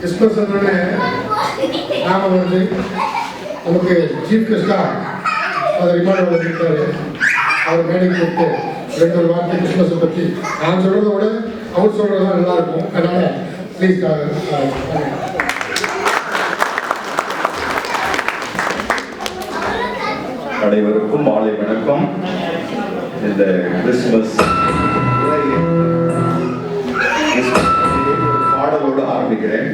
Christmas நாம வருது நமக்கு சீஃப் கெஸ்டா அதை ரிமாண்ட் இருக்காரு. அவர் மேடைக்கு கூப்பிட்டு ரெண்டு ஒரு வார்த்தை கிறிஸ்மஸை பற்றி நான் சொல்றதை விட அவர் சொல்றது தான் நல்லா இருக்கும். அதனால ப்ளீஸ் அனைவருக்கும் மாலை வணக்கம். இந்த கிறிஸ்துமஸ் பாடலோடு ஆரம்பிக்கிறேன்.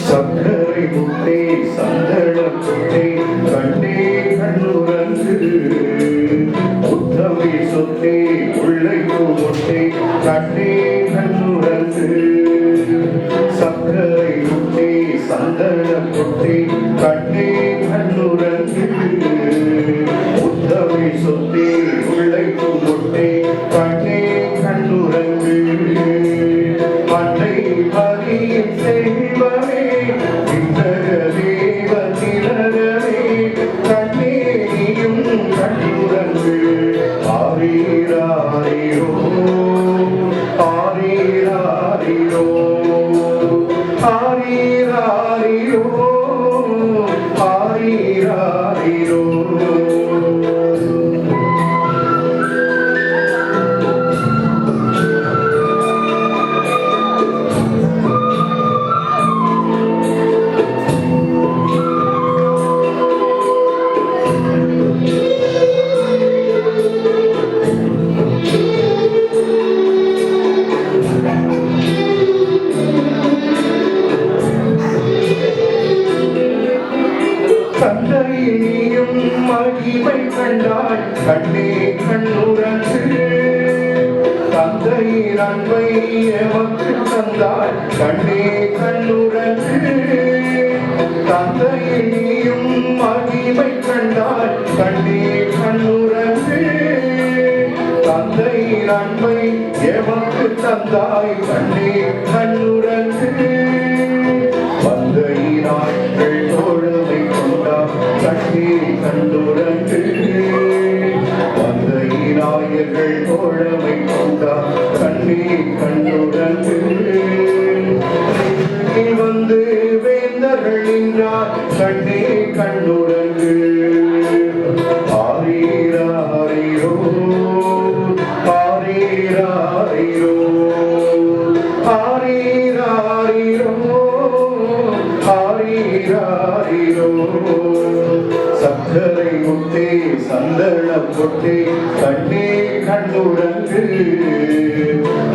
சக்கரை முட்டை சந்தன முட்டை கண்டே கண்ணுரங்கு உத்தமை சொத்தே உள்ளைக்கு முட்டை கண்டே கண்ணுரங்கு சக்கரை முட்டை சந்தன முட்டை கண்டே கண்ணுரங்கு உத்தமை சொத்தே உள்ளைக்கு முட்டை கண்டே கண்ணுரங்கு மட்டை பகியும் செல்வமே தேவ திலகமே கண்ணேயும் கண்ணுரங்கு ஆரீராரீரோ ஆரீராரீரோ ஆரீராரீரோ ஆரீராரீரோ தந்தையினியும் மகிமை கண்டாய் கண்ணே கண்ணுரங்கு தந்தையின் அன்பை எமக்கு தந்தாய் கண்ணே கண்ணுரங்கு தந்தையினியும் மகிமை கண்டாய் கண்ணே கண்ணுரங்கு தந்தையின் அன்பை எமக்கு தந்தாய் கண்ணே கண்ணுரங்கு வந்தையினாய்கள் தோழமை கொண்டார் கண்ணே கண்ணுரங்கு வந்தையினாயர்கள் தோழமை கொண்டார் கண்ணே கண்ணுரங்கு வந்து வேந்தர்கள் நின்றார் கண்ணே கண்ணுரங்கு ஆரீராரீரோ ஆரீராரீரோ ஆரீராரீரோ ஆரீராரீரோ சக்கரை முட்டை சந்தன பொட்டை கண்ணே கண்ணுரங்கு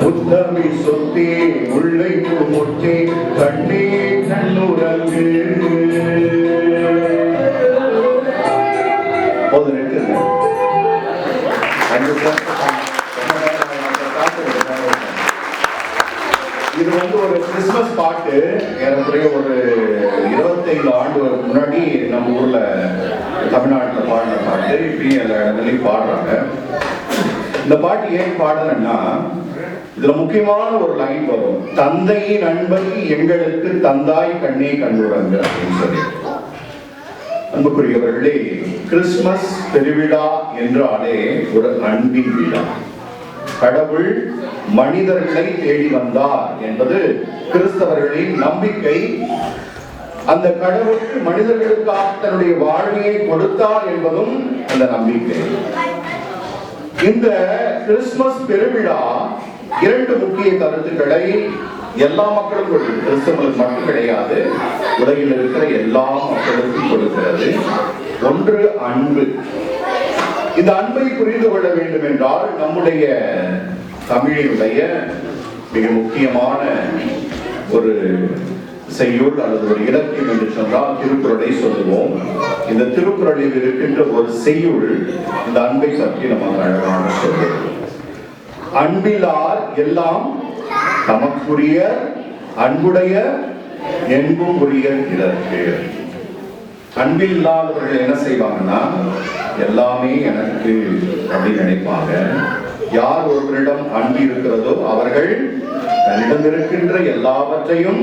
உத்தமி சொத்தே உள்ளைக்கு முட்டை கண்ணே கண்ணுரங்கு போது நிறுத்துங்க. இது ஒரு கிறிஸ்துமஸ் பாட்டு. ஏறக்குறைய ஒரு 25 ஆண்டு முன்னாடி நம்ம ஊர்ல தமிழ்நாட்டில் பாடின பாட்டு. இப்பயும் எல்லா இடத்துலையும் பாடுறாங்க. இந்த பாட்டு ஏன் பாடுறேன்னா, இதுல முக்கியமான ஒரு லைன் வரும், தந்தையின் அன்பை எங்களுக்கு தந்தாய் கண்ணே கண்ணுரங்கு அப்படின்னு சொல்லி. அன்புக்குரியவர்களே, கிறிஸ்துமஸ் பெருவிழா என்றாலே ஒரு அன்பின் விழா. கடவுள் மனிதர்களை தேடி வந்தார் என்பது கிறிஸ்தவர்களின் நம்பிக்கை. அந்த கடவுள் மனிதர்களுக்காக தன்னுடைய வாழ்வையை கொடுத்தார் என்பதும் அந்த நம்பிக்கை. இந்த கிறிஸ்துமஸ் பெருவிழா 2 முக்கிய கருத்துக்களை எல்லா மக்களுக்கும், கிறிஸ்தவர்களுக்கு மட்டும் கிடையாது, உலகில் இருக்கிற எல்லா மக்களுக்கும் கொடுக்கிறது. ஒன்று அன்பு. இந்த அன்பை புரிந்து கொள்ள வேண்டும் என்றால் நம்முடைய தமிழினுடைய மிக முக்கியமான ஒரு செய்யுள் அல்லது ஒரு இலக்கியம் என்று சொன்னால் திருக்குறளை சொல்லுவோம். இந்த திருக்குறளில் இருக்கின்ற ஒரு செய்யுள் இந்த அன்பை பற்றி நமக்கு அழகாக சொல்லுவோம். அன்பிலார் எல்லாம் தமக்குரிய அன்புடைய என்பும் உரிய இதற்கு. அன்பில்லாதவர்கள் என்ன செய்வாங்கன்னா எல்லாமே எனக்கு அப்படின்னு நினைப்பாங்க. யார் ஒருவரிடம் அன்பு இருக்கிறதோ அவர்கள் தன்னிடம் இருக்கின்ற எல்லாவற்றையும்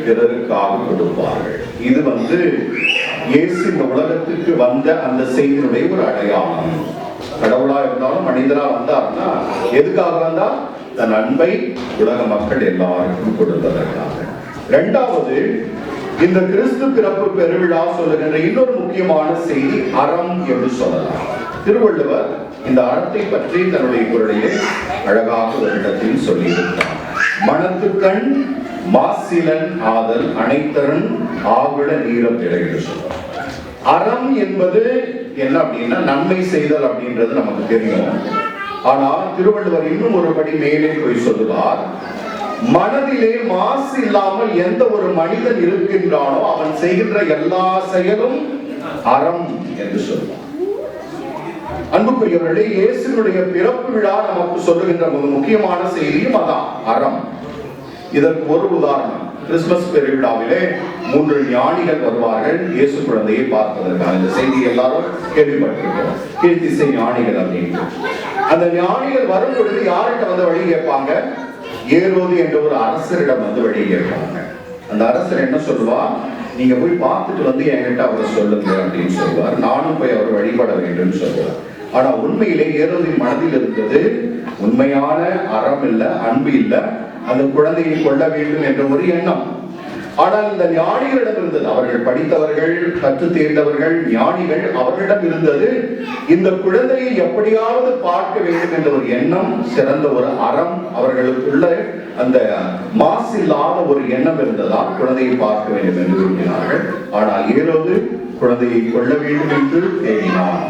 பிறருக்காக கொடுப்பார்கள். இது இயேசு இந்த உலகத்துக்கு வந்த அந்த செய்தியினுடைய ஒரு அடையாளம். கடவுளா இருந்தாலும் மனிதரா வந்தார்னா எதுக்காக வந்தா? தன் அன்பை உலக மக்கள் எல்லாருக்கும் கொடுப்பதற்காக. இரண்டாவது, இந்த கிறிஸ்து பிறப்பு பெருவிழா சொல்லுகின்ற இன்னொரு முக்கியமான செய்தி அறம் என்று சொல்லலாம். திருவள்ளுவர் இந்த அறத்தை பற்றி தன்னுடைய குரலிலே அழகாக ஒரு இடத்தில் சொல்லியிருக்கிறார். மனத்துக்கண் மாசிலன் ஆதல் அனைத்தரன் ஆகுல நீரம் என்று சொல்றார். அறம் என்பது என்ன அப்படின்னா நன்மை செய்தல் அப்படின்றது நமக்கு தெரியும். ஆனால் திருவள்ளுவர் இன்னும் ஒரு படி மேலே போய் சொல்லுவார். மனதிலே மாசு இல்லாமல் எந்த ஒரு மனிதன் இருக்கின்றானோ அவன் செய்கின்ற எல்லா செயலும் அறம் என்று சொல்வார். அன்புக்குரியவர்களே, இயேசுவினுடைய பிறப்பு விழா நமக்கு சொல்லுகின்ற ஒரு முக்கியமான செய்தியும் அதான், அறம். இதற்கு ஒரு உதாரணம், கிறிஸ்துமஸ் பெருவிழாவிலே 3 ஞானிகள் வருவார்கள் இயேசு குழந்தையை பார்ப்பதற்காக. இந்த செய்தி எல்லாரும் கேள்விப்பட்டிருக்கிறோம், கீழ்த்திசை ஞானிகள் அப்படின்னு. அந்த ஞானிகள் வரும் பொழுது யார்கிட்ட வழி கேட்பாங்க? ஏரோது என்ற ஒரு அரசரிடம் வழி கேட்பாங்க. அந்த அரசர் என்ன சொல்லுவார்? நீங்க போய் பார்த்துட்டு என்கிட்ட அவரை சொல்லுங்க அப்படின்னு சொல்லுவார். நானும் போய் அவர் வழிபட வேண்டும் சொல்லுவார். ஆனா உண்மையிலே ஏரோதின் மனதில் இருந்தது உண்மையான அறம் இல்ல, அன்பு இல்ல, அந்த குழந்தையை கொள்ள வேண்டும் என்ற ஒரு எண்ணம். ஆனால் இந்த ஞானிகளிடம் இருந்தது, அவர்கள் படித்தவர்கள், கற்று தேர்ந்தவர்கள், ஞானிகள், அவர்களிடம் இருந்தது இந்த குழந்தையை எப்படியாவது பார்க்க வேண்டும் என்ற ஒரு எண்ணம், சிறந்த ஒரு அறம். அவர்களுக்குள்ள அந்த மாசு இல்லாத ஒரு எண்ணம் இருந்ததால் குழந்தையை பார்க்க வேண்டும் என்று விரும்பினார்கள். ஆனால் ஏரோது குழந்தையை கொள்ள வேண்டும் என்று தேடினார்.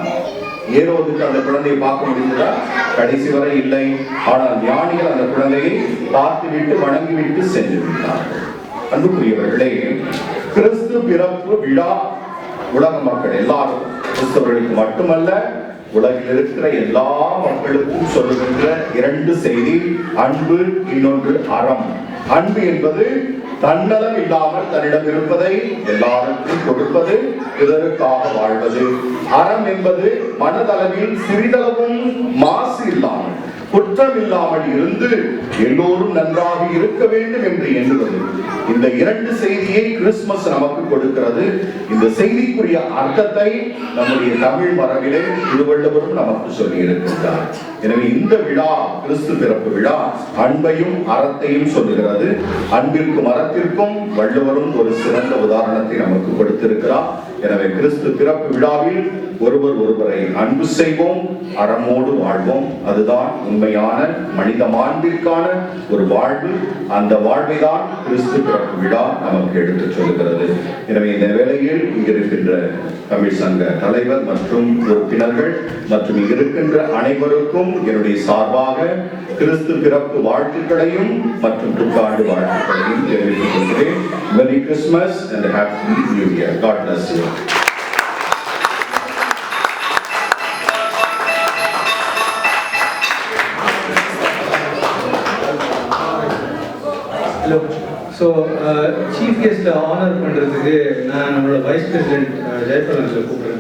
ஏரோதுக்கு அந்த குழந்தையை பார்க்க முடிந்ததா? கடைசி வரை இல்லை. ஆனால் ஞானிகள் அந்த குழந்தையை பார்த்துவிட்டு வணங்கிவிட்டு சென்று விட்டார்கள். அன்புக்குரியவர்களே, கிறிஸ்து பிறப்பு விழா உலக மக்கள் எல்லாரும், கிறிஸ்தவர்களுக்கு மட்டுமல்ல உலகில் இருக்கிற எல்லா மக்களுக்கும் சொல்லுகின்ற 2 செய்தி, அன்பு, இன்னொன்று அறம். அன்பு என்பது தன்னலம் இல்லாமல் தன்னிடம் இருப்பதை எல்லாருக்கும் கொடுப்பது, பிறருக்காக வாழ்வது. அறம் என்பது மனதளவில் சிறிதளவும் மாசு இல்லாமல், குற்றம் இல்லாமல் இருந்து எல்லோரும் நன்றாக இருக்க வேண்டும் என்று எண்ணுவது. இந்த 2 செய்தியை கிறிஸ்துமஸ் நமக்கு கொடுக்கிறது. இந்த செய்திக்குரிய அர்த்தத்தை நம்முடைய தமிழ் மரபிலே திருவள்ளுவரும் நமக்கு சொல்லி இருக்கின்றார். எனவே இந்த விழா, கிறிஸ்து பிறப்பு விழா, அன்பையும் அறத்தையும் சொல்லுகிறது. அன்பிற்கும் அறத்திற்கும் வள்ளுவரும் ஒரு சிறந்த உதாரணத்தை நமக்கு கொடுத்திருக்கிறார். எனவே கிறிஸ்து பிறப்பு விழாவில் ஒருவரை அன்பு செய்வோம், அறமோடு வாழ்வோம். அதுதான் உண்மையான மனித மாண்பிற்கான ஒரு வாழ்வு. அந்த வாழ்வை தான் கிறிஸ்து பிறப்பு விழா நமக்கு எடுத்துச் சொல்கிறது. எனவே இந்த வேளையில் இங்கிருக்கின்ற தமிழ் சங்க தலைவர் மற்றும் உறுப்பினர்கள் மற்றும் இங்கிருக்கின்ற அனைவருக்கும் என்னுடைய சார்பாக கிறிஸ்து பிறப்பு வாழ்த்துக்களையும் மற்றும் புத்தாண்டு வாழ்த்துக்களையும் தெரிவித்துக் கொள்கிறேன். Merry Christmas and Happy New Year. God bless you. Hello. So, chief guest honor பண்றதுக்கு நான் நம்மளோட வைஸ் பிரசிடென்ட் ஜெயபிரகாஷ் கூப்பிடுறேன்.